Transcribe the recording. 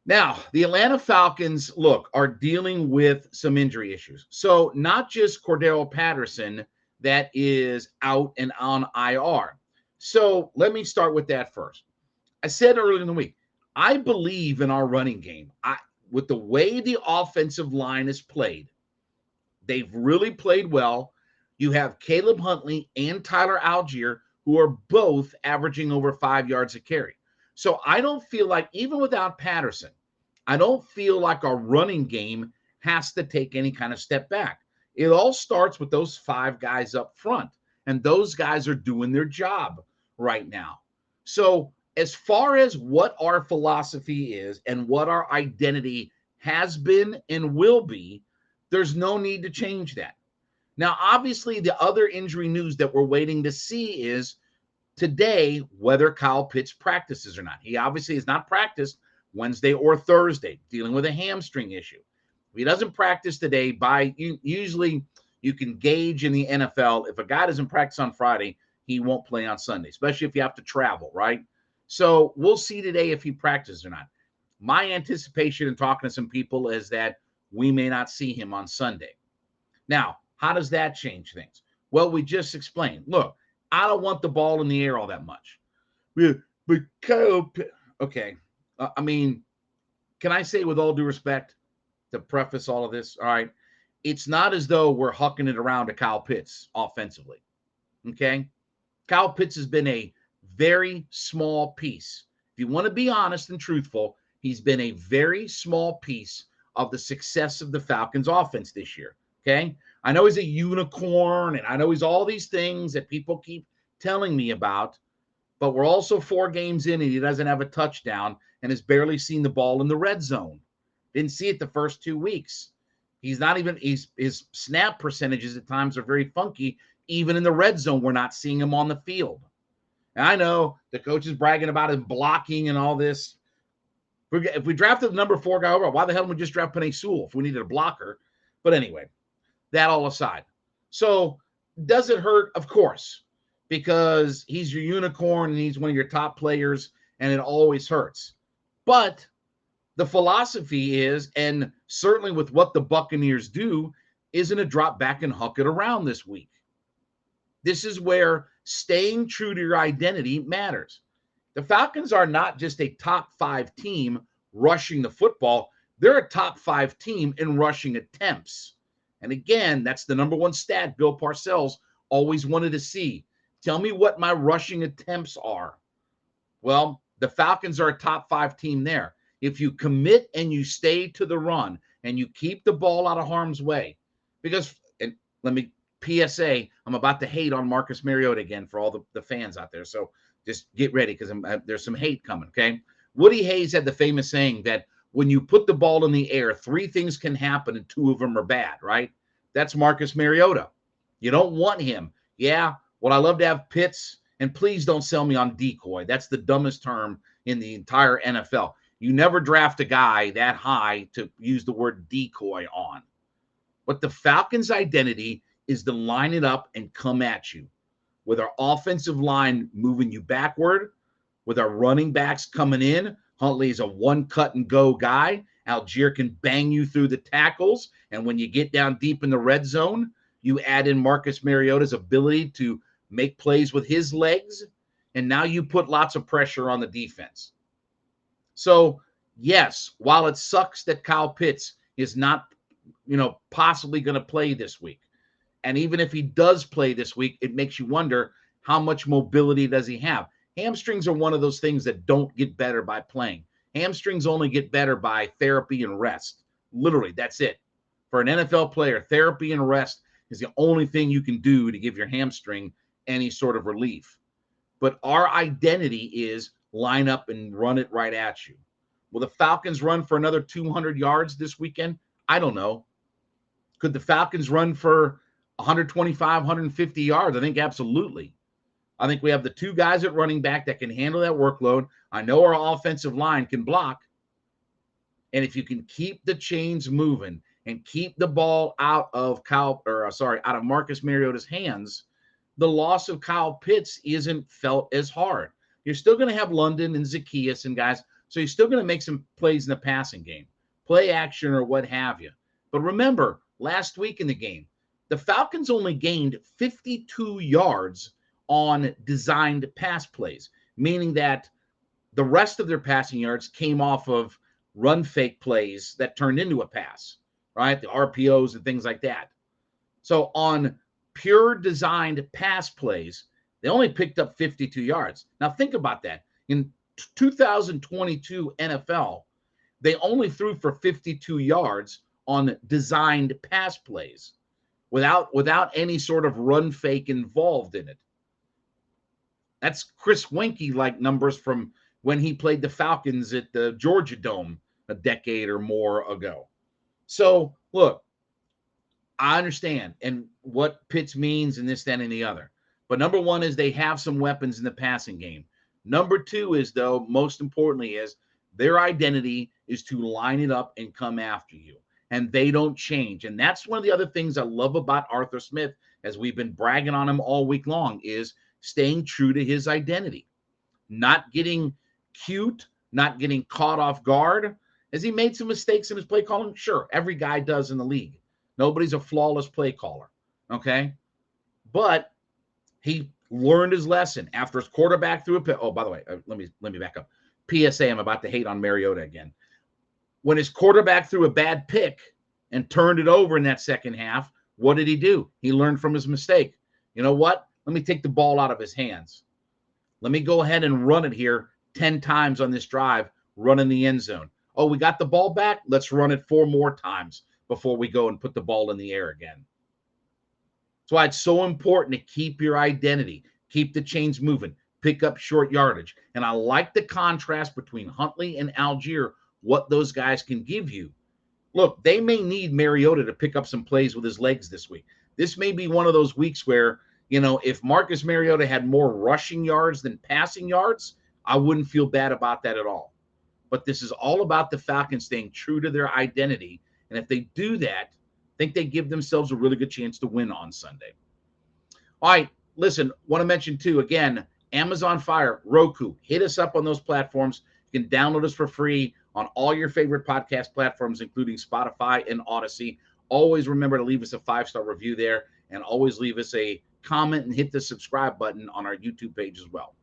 Now, the Atlanta Falcons, look, are dealing with some injury issues. So, not just Cordero Patterson that is out and on IR. So, let me start with that first. I said earlier in the week, I believe in our running game. With the way the offensive line is played, they've really played well. You have Caleb Huntley and Tyler Algier, who are both averaging over 5 yards a carry. So I don't feel like, even without Patterson, I don't feel like our running game has to take any kind of step back. It all starts with those five guys up front, and those guys are doing their job right now. So, as far as what our philosophy is and what our identity has been and will be, there's no need to change that. Now, obviously, the other injury news that we're waiting to see is today whether Kyle Pitts practices or not. He obviously has not practiced Wednesday or Thursday, dealing with a hamstring issue. If he doesn't practice today, usually you can gauge in the NFL, if a guy doesn't practice on Friday, he won't play on Sunday, especially if you have to travel, right? So we'll see today if he practices or not. My anticipation in talking to some people is that we may not see him on Sunday. Now, how does that change things? Well, we just explained. Look, I don't want the ball in the air all that much. But Kyle, okay. I mean, can I say with all due respect to preface all of this? All right. It's not as though we're hucking it around to Kyle Pitts offensively. Okay. Kyle Pitts has been a very small piece. If you want to be honest and truthful, he's been a very small piece of the success of the Falcons offense this year. Okay. I know he's a unicorn and I know he's all these things that people keep telling me about, but we're also 4 games in and he doesn't have a touchdown and has barely seen the ball in the red zone. Didn't see it the first 2 weeks. He's not even, his snap percentages at times are very funky. Even in the red zone, we're not seeing him on the field. And I know the coach is bragging about his blocking and all this. If we drafted the number 4 guy over, why the hell didn't we just draft Penei Sewell if we needed a blocker? But anyway, that all aside. So does it hurt? Of course, because he's your unicorn and he's one of your top players, and it always hurts. But the philosophy is, and certainly with what the Buccaneers do, isn't to drop back and huck it around this week. This is where staying true to your identity matters. The Falcons are not just a top 5 team rushing the football. They're a top 5 team in rushing attempts. And again, that's the number 1 stat Bill Parcells always wanted to see. Tell me what my rushing attempts are. Well, the Falcons are a top 5 team there. If you commit and you stay to the run and you keep the ball out of harm's way, because, and let me PSA, I'm about to hate on Marcus Mariota again for all the fans out there. So just get ready because there's some hate coming, okay? Woody Hayes had the famous saying that when you put the ball in the air, 3 things can happen and 2 of them are bad, right? That's Marcus Mariota. You don't want him. Yeah, would I love to have Pitts? And please don't sell me on decoy. That's the dumbest term in the entire NFL. You never draft a guy that high to use the word decoy on. But the Falcons' identity is to line it up and come at you. With our offensive line moving you backward, with our running backs coming in, Huntley is a one-cut-and-go guy. Algier can bang you through the tackles. And when you get down deep in the red zone, you add in Marcus Mariota's ability to make plays with his legs. And now you put lots of pressure on the defense. So, yes, while it sucks that Kyle Pitts is not, possibly going to play this week, and even if he does play this week, it makes you wonder how much mobility does he have. Hamstrings are one of those things that don't get better by playing. Hamstrings only get better by therapy and rest. Literally, that's it. For an NFL player, therapy and rest is the only thing you can do to give your hamstring any sort of relief. But our identity is line up and run it right at you. Will the Falcons run for another 200 yards this weekend? I don't know. Could the Falcons run for 125, 150 yards? I think absolutely. I think we have the 2 guys at running back that can handle that workload. I know our offensive line can block. And if you can keep the chains moving and keep the ball out of Marcus Mariota's hands, the loss of Kyle Pitts isn't felt as hard. You're still going to have London and Zacchaeus and guys, So you're still going to make some plays in the passing game, play action or what have you. But remember, last week in the game, the Falcons only gained 52 yards on designed pass plays, meaning that the rest of their passing yards came off of run fake plays that turned into a pass, right? The RPOs and things like that. So on pure designed pass plays, they only picked up 52 yards. Now think about that. In 2022 NFL, they only threw for 52 yards on designed pass plays without any sort of run fake involved in it. That's Chris Weinke-like numbers from when he played the Falcons at the Georgia Dome a decade or more ago. So, look, I understand and what Pitts means and this, that, and the other. But number one is they have some weapons in the passing game. Number two is, though, most importantly, is their identity is to line it up and come after you. And they don't change. And that's one of the other things I love about Arthur Smith, as we've been bragging on him all week long, is staying true to his identity. Not getting cute, not getting caught off guard. Has he made some mistakes in his play calling? Sure, every guy does in the league. Nobody's a flawless play caller, okay? But he learned his lesson after his quarterback threw a pick. Oh, by the way, let me back up. PSA, I'm about to hate on Mariota again. When his quarterback threw a bad pick and turned it over in that second half, what did he do? He learned from his mistake. You know what? Let me take the ball out of his hands. Let me go ahead and run it here 10 times on this drive, run in the end zone. Oh, we got the ball back? Let's run it 4 more times before we go and put the ball in the air again. That's why it's so important to keep your identity, keep the chains moving, pick up short yardage. And I like the contrast between Huntley and Algier, what those guys can give you. Look, they may need Mariota to pick up some plays with his legs this week. This may be one of those weeks where, you know, if Marcus Mariota had more rushing yards than passing yards, I wouldn't feel bad about that at all. But this is all about the Falcons staying true to their identity. And if they do that, I think they give themselves a really good chance to win on Sunday. All right, listen, want to mention too, again, Amazon Fire, Roku, hit us up on those platforms. You can download us for free on all your favorite podcast platforms, including Spotify and Odyssey. Always remember to leave us a 5-star review there, and always leave us a comment and hit the subscribe button on our YouTube page as well.